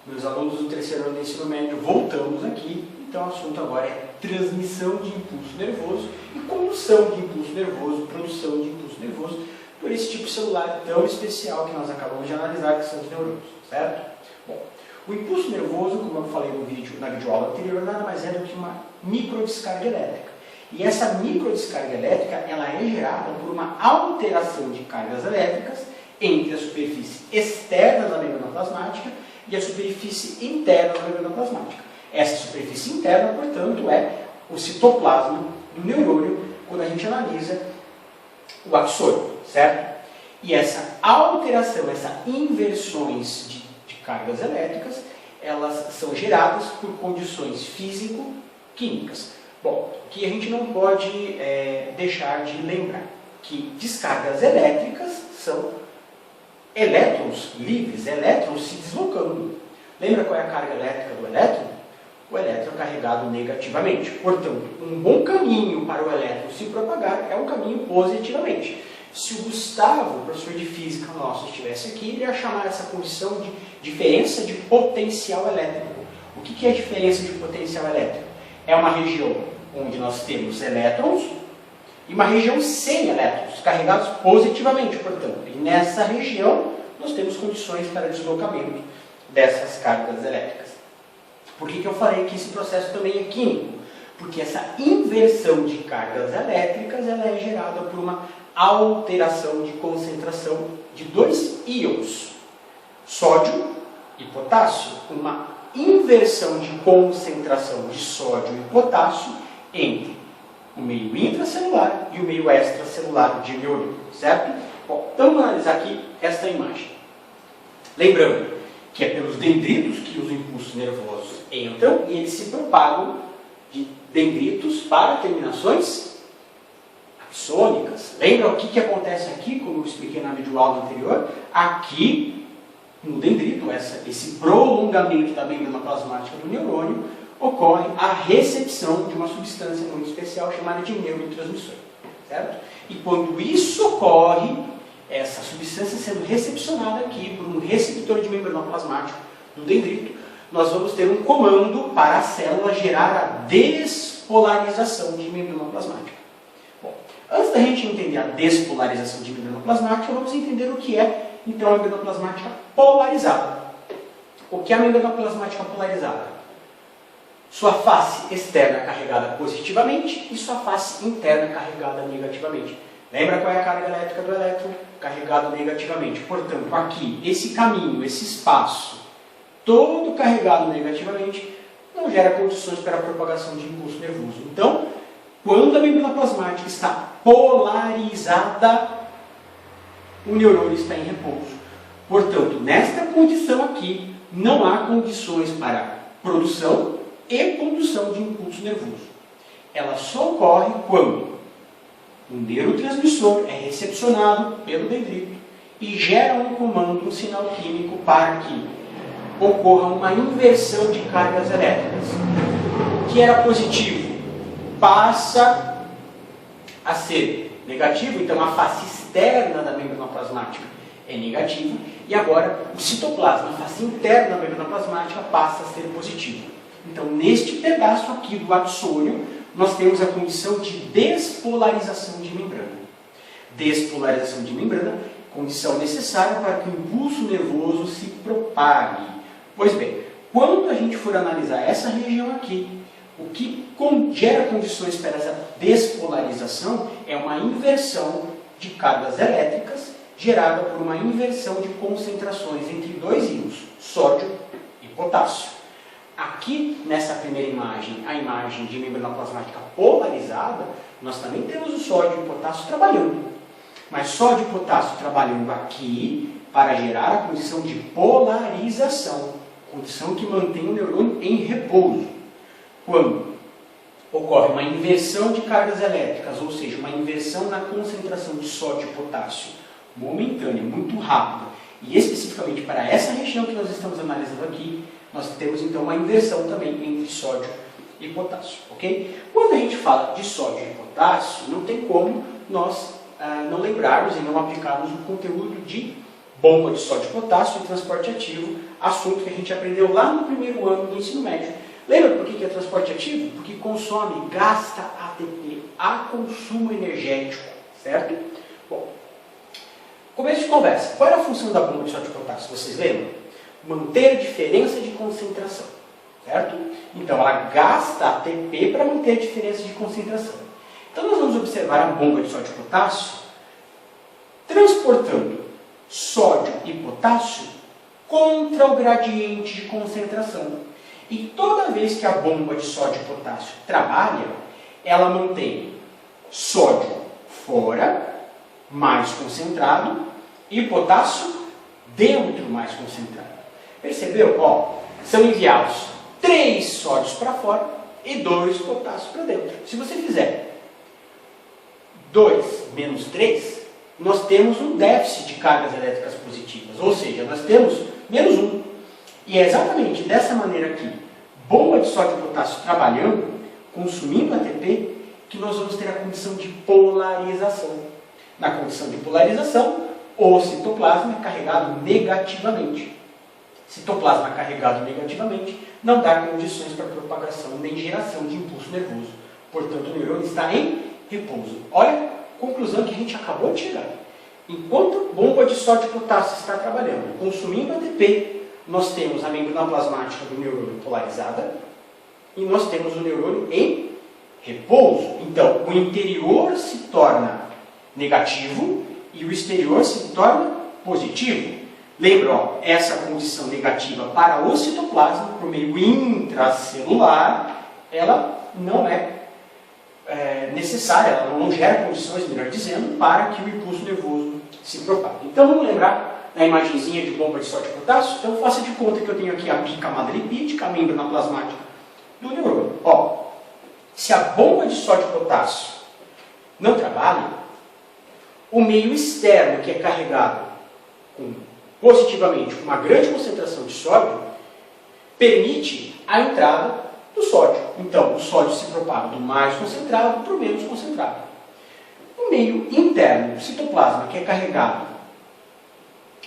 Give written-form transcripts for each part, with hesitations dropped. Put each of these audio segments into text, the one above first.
Meus alunos do terceiro ano do ensino médio, voltamos aqui. Então o assunto agora é transmissão de impulso nervoso e condução de impulso nervoso, produção de impulso nervoso por esse tipo de celular tão especial que nós acabamos de analisar, que são os neurônios, certo? Bom, o impulso nervoso, como eu falei no vídeo, na videoaula anterior, nada mais é do que uma microdescarga elétrica. E essa microdescarga elétrica, ela é gerada por uma alteração de cargas elétricas entre a superfície externa da membrana plasmática e a superfície interna da membrana plasmática. Essa superfície interna, portanto, é o citoplasma do neurônio quando a gente analisa o axônio, certo? E essa alteração, essas inversões de cargas elétricas, elas são geradas por condições físico-químicas. Bom, que a gente não pode deixar de lembrar que descargas elétricas são elétrons livres, elétrons se deslocando. Lembra qual é a carga elétrica do elétron? O elétron é carregado negativamente. Portanto, um bom caminho para o elétron se propagar é um caminho positivamente. Se o Gustavo, professor de física nosso, estivesse aqui, ele ia chamar essa condição de diferença de potencial elétrico. O que é a diferença de potencial elétrico? É uma região onde nós temos elétrons e uma região sem elétrons, carregados positivamente, portanto. E nessa região nós temos condições para deslocamento dessas cargas elétricas. Por que eu falei que esse processo também é químico? Porque essa inversão de cargas elétricas ela é gerada por uma alteração de concentração de dois íons, sódio e potássio. Uma inversão de concentração de sódio e potássio entre o meio intracelular e o meio extracelular de neurônio, certo? Bom, então vamos analisar aqui esta imagem. Lembrando que é pelos dendritos que os impulsos nervosos entram e eles se propagam de dendritos para terminações axônicas. Lembra o que acontece aqui, como eu expliquei na videoaula anterior? Aqui, no dendrito, esse prolongamento da membrana plasmática do neurônio, ocorre a recepção de uma substância muito especial chamada de neurotransmissor, certo? E quando isso ocorre, essa substância sendo recepcionada aqui por um receptor de membrana plasmática do dendrito, nós vamos ter um comando para a célula gerar a despolarização de membrana plasmática. Bom, antes da gente entender a despolarização de membrana plasmática, vamos entender o que é, então, a membrana plasmática polarizada. O que é a membrana plasmática polarizada? Sua face externa carregada positivamente e sua face interna carregada negativamente. Lembra qual é a carga elétrica do elétron? Carregado negativamente. Portanto, aqui, esse caminho, esse espaço, todo carregado negativamente, não gera condições para a propagação de impulso nervoso. Então, quando a membrana plasmática está polarizada, o neurônio está em repouso. Portanto, nesta condição aqui, não há condições para produção e condução de impulso nervoso. Ela só ocorre quando um neurotransmissor é recepcionado pelo dendrito e gera um comando, um sinal químico para que ocorra uma inversão de cargas elétricas. O que era positivo passa a ser negativo, então a face externa da membrana plasmática é negativa e agora o citoplasma, a face interna da membrana plasmática passa a ser positivo. Então, neste pedaço aqui do axônio, nós temos a condição de despolarização de membrana. Despolarização de membrana, condição necessária para que o impulso nervoso se propague. Pois bem, quando a gente for analisar essa região aqui, o que gera condições para essa despolarização é uma inversão de cargas elétricas gerada por uma inversão de concentrações entre dois íons, sódio e potássio. Aqui, nessa primeira imagem, a imagem de membrana plasmática polarizada, nós também temos o sódio e o potássio trabalhando. Mas sódio e potássio trabalhando aqui para gerar a condição de polarização, condição que mantém o neurônio em repouso. Quando ocorre uma inversão de cargas elétricas, ou seja, uma inversão na concentração de sódio e potássio, momentânea, muito rápida, e especificamente para essa região que nós estamos analisando aqui, nós temos então uma inversão também entre sódio e potássio, ok? Quando a gente fala de sódio e potássio, não tem como nós não lembrarmos e não aplicarmos o conteúdo de bomba de sódio e potássio e transporte ativo, assunto que a gente aprendeu lá no primeiro ano do ensino médio. Lembra por que é transporte ativo? Porque consome, gasta ATP, há consumo energético, certo? Bom, começo de conversa. Qual era a função da bomba de sódio e potássio? Vocês lembram? Manter a diferença de concentração, certo? Então, ela gasta ATP para manter a diferença de concentração. Então, nós vamos observar a bomba de sódio e potássio transportando sódio e potássio contra o gradiente de concentração. E toda vez que a bomba de sódio e potássio trabalha, ela mantém sódio fora, mais concentrado, e potássio dentro, mais concentrado. Percebeu? Ó, são enviados 3 sódios para fora e 2 potássios para dentro. Se você fizer 2 menos 3, nós temos um déficit de cargas elétricas positivas, ou seja, nós temos menos 1. E é exatamente dessa maneira aqui, bomba de sódio e potássio trabalhando, consumindo ATP, que nós vamos ter a condição de polarização. Na condição de polarização, o citoplasma é carregado negativamente. Citoplasma carregado negativamente não dá condições para propagação nem geração de impulso nervoso. Portanto, o neurônio está em repouso. Olha a conclusão que a gente acabou de chegar. Enquanto a bomba de sódio e potássio está trabalhando, consumindo ATP, nós temos a membrana plasmática do neurônio polarizada e nós temos o neurônio em repouso. Então, o interior se torna negativo e o exterior se torna positivo. Lembra, ó, essa condição negativa para o citoplasma, por meio intracelular, ela não é necessária, ela não gera condições, melhor dizendo, para que o impulso nervoso se propague. Então, vamos lembrar da imagenzinha de bomba de sódio e potássio? Então, faça de conta que eu tenho aqui a bicamada lipídica, a membrana plasmática do neurônio. Ó, se a bomba de sódio e potássio não trabalha, o meio externo, que é carregado positivamente com uma grande concentração de sódio, permite a entrada do sódio. Então, o sódio se propaga do mais concentrado para o menos concentrado. O meio interno, o citoplasma, que é carregado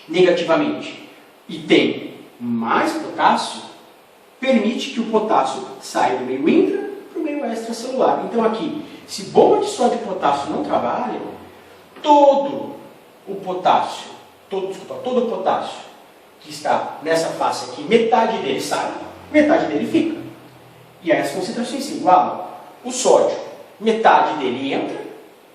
negativamente e tem mais potássio, permite que o potássio saia do meio intra para o meio extracelular. Então, aqui, se bomba de sódio e potássio não trabalha, todo o potássio que está nessa face aqui, metade dele sai, metade dele fica. E aí as concentrações se igualam. O sódio, metade dele entra,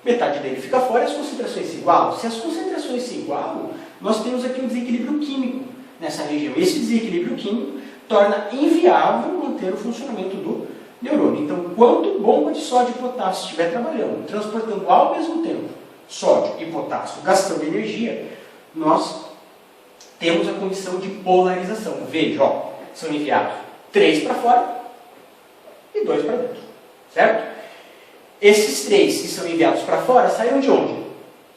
metade dele fica fora, e as concentrações se igualam. Se as concentrações se igualam, nós temos aqui um desequilíbrio químico nessa região. Esse desequilíbrio químico torna inviável manter o funcionamento do neurônio. Então, enquanto bomba de sódio e potássio estiver trabalhando, transportando ao mesmo tempo sódio e potássio, gastando energia, nós temos a condição de polarização. Veja, ó, são enviados 3 para fora e 2 para dentro, certo? Esses 3 que são enviados para fora saíram de onde?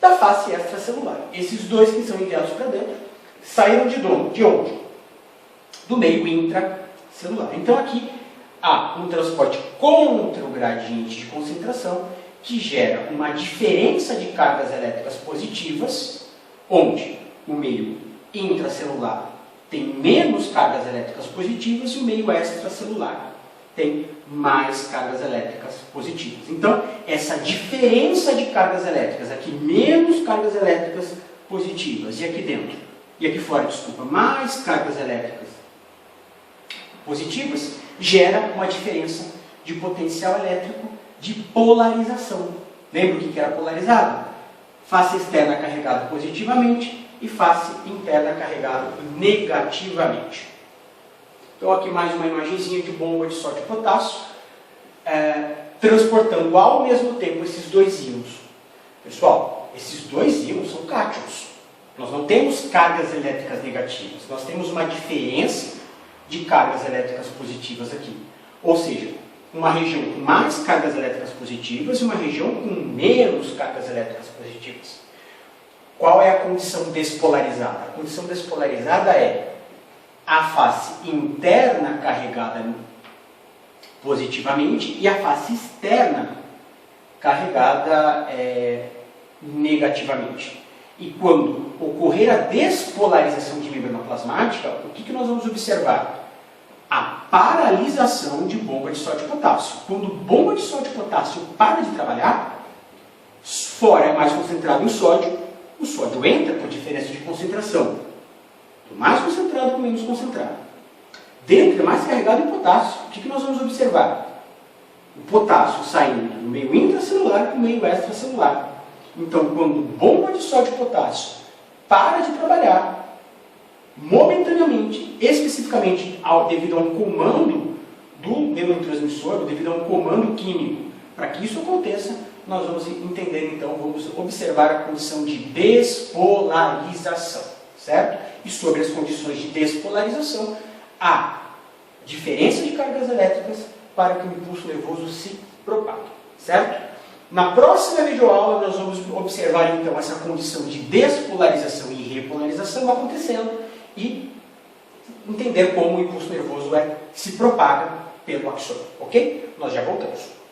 Da face extracelular. Esses 2 que são enviados para dentro saíram de onde? Do meio intracelular. Então aqui há um transporte contra o gradiente de concentração que gera uma diferença de cargas elétricas positivas, onde o meio intracelular tem menos cargas elétricas positivas e o meio extracelular tem mais cargas elétricas positivas. Então, essa diferença de cargas elétricas, aqui menos cargas elétricas positivas, e aqui dentro, e aqui fora, desculpa, mais cargas elétricas positivas, gera uma diferença de potencial elétrico de polarização. Lembra o que era polarizado? Face externa carregada positivamente e face interna carregada negativamente. Então aqui mais uma imagenzinha de bomba de sódio e potássio, transportando ao mesmo tempo esses 2 íons. Pessoal, esses 2 íons são cátions. Nós não temos cargas elétricas negativas, nós temos uma diferença de cargas elétricas positivas aqui. Ou seja, uma região com mais cargas elétricas positivas e uma região com menos cargas elétricas positivas. Qual é a condição despolarizada? A condição despolarizada é a face interna carregada positivamente e a face externa carregada negativamente. E quando ocorrer a despolarização de membrana plasmática, o que nós vamos observar? A paralisação de bomba de sódio e potássio. Quando bomba de sódio e potássio para de trabalhar, fora é mais concentrado em sódio, o sódio entra por diferença de concentração. Do mais concentrado para o menos concentrado. Dentro é mais carregado em potássio. O que nós vamos observar? O potássio saindo do meio intracelular para o meio extracelular. Então, quando bomba de sódio e potássio para de trabalhar, momentaneamente, especificamente devido a um comando do neurotransmissor, devido a um comando químico, para que isso aconteça, nós vamos entender, então, vamos observar a condição de despolarização, certo? E sobre as condições de despolarização, há diferença de cargas elétricas para que o impulso nervoso se propague, certo? Na próxima videoaula, nós vamos observar, então, essa condição de despolarização e repolarização acontecendo e entender como o impulso nervoso se propaga pelo axônio, ok? Nós já voltamos.